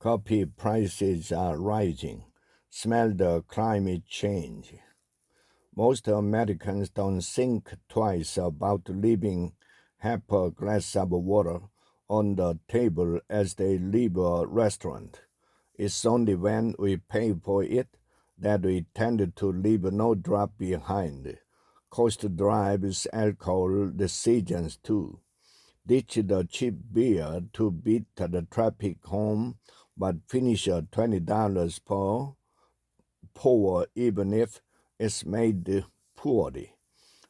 Coffee prices are rising. Smell the climate change. Most Americans don't think twice about leaving half a glass of water on the table as they leave a restaurant. It's only when we pay for it that we tend to leave no drop behind. Cost drives alcohol decisions too. Ditch the cheap beer to beat the traffic home, but finish at $20 per pour even if it's made poorly.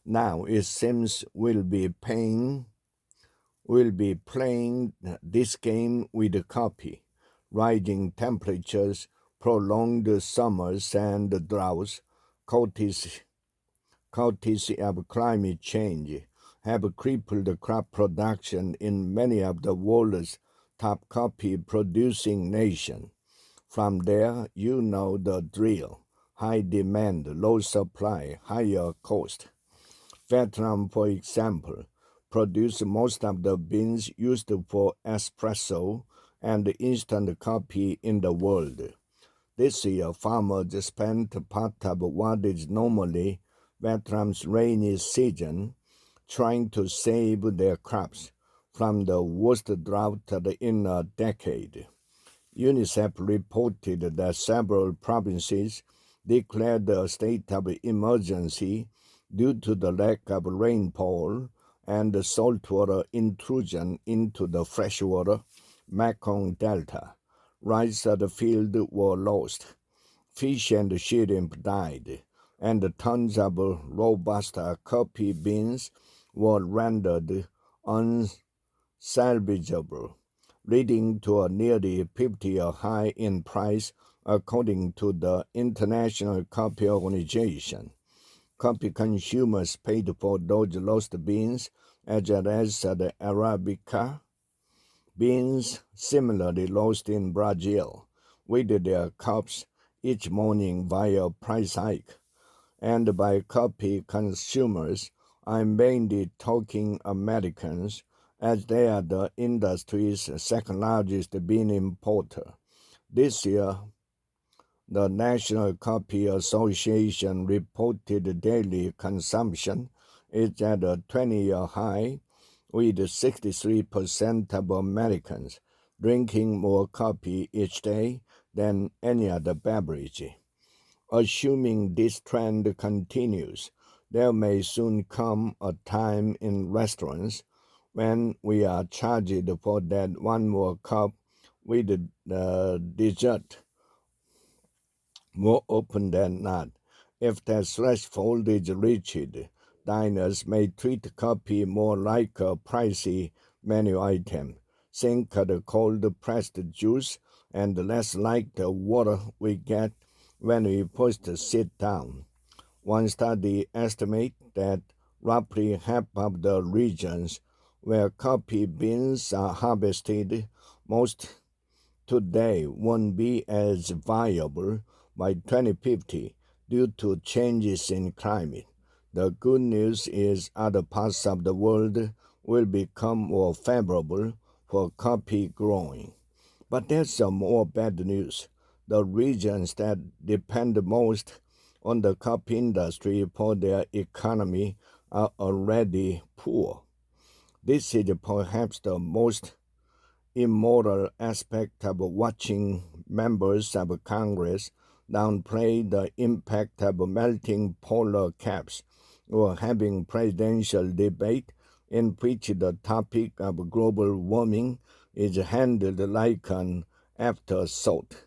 Now it seems we'll be playing this game with the coffee. Rising temperatures, prolonged summers and droughts, courtesy of climate change, have crippled crop production in many of the world's top coffee-producing nations. From there, you know the drill. High demand, low supply, higher cost. Vietnam, for example, produces most of the beans used for espresso and instant coffee in the world. This year, farmers spent part of what is normally Vietnam's rainy season trying to save their crops from the worst drought in a decade. UNICEF reported that several provinces declared a state of emergency due to the lack of rainfall and saltwater intrusion into the freshwater Mekong Delta. Rice at the field were lost, fish and shrimp died, and tons of Robusta coffee beans were rendered unsalvageable, leading to a nearly 50-year high in price, according to the International Coffee Organization. Coffee consumers paid for those lost beans, as well as the Arabica beans similarly lost in Brazil, with their cups each morning via price hike. And by coffee consumers, I'm mainly talking Americans, as they are the industry's second largest bean importer. This year, the National Coffee Association reported daily consumption is at a 20-year high, with 63% of Americans drinking more coffee each day than any other beverage. Assuming this trend continues, there may soon come a time in restaurants when we are charged for that one more cup with the dessert more often than not. If that threshold is reached, diners may treat coffee more like a pricey menu item, think of the cold-pressed juice, and less like the water we get when we first sit down. One study estimates that roughly half of the regions where coffee beans are harvested most today won't be as viable by 2050 due to changes in climate. The good news is other parts of the world will become more favorable for coffee growing. But there's some more bad news. The regions that depend most on the coffee industry for their economy are already poor. This is perhaps the most immoral aspect of watching members of Congress downplay the impact of melting polar caps or having presidential debate in which the topic of global warming is handled like an afterthought.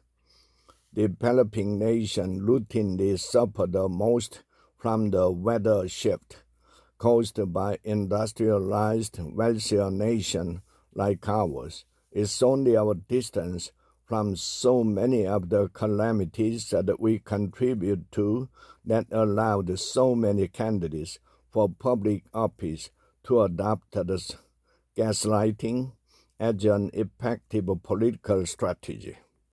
Developing nations routinely suffer the most from the weather shift caused by industrialized, wealthier nations like ours. It's only our distance from so many of the calamities that we contribute to that allowed so many candidates for public office to adopt the gaslighting as an effective political strategy.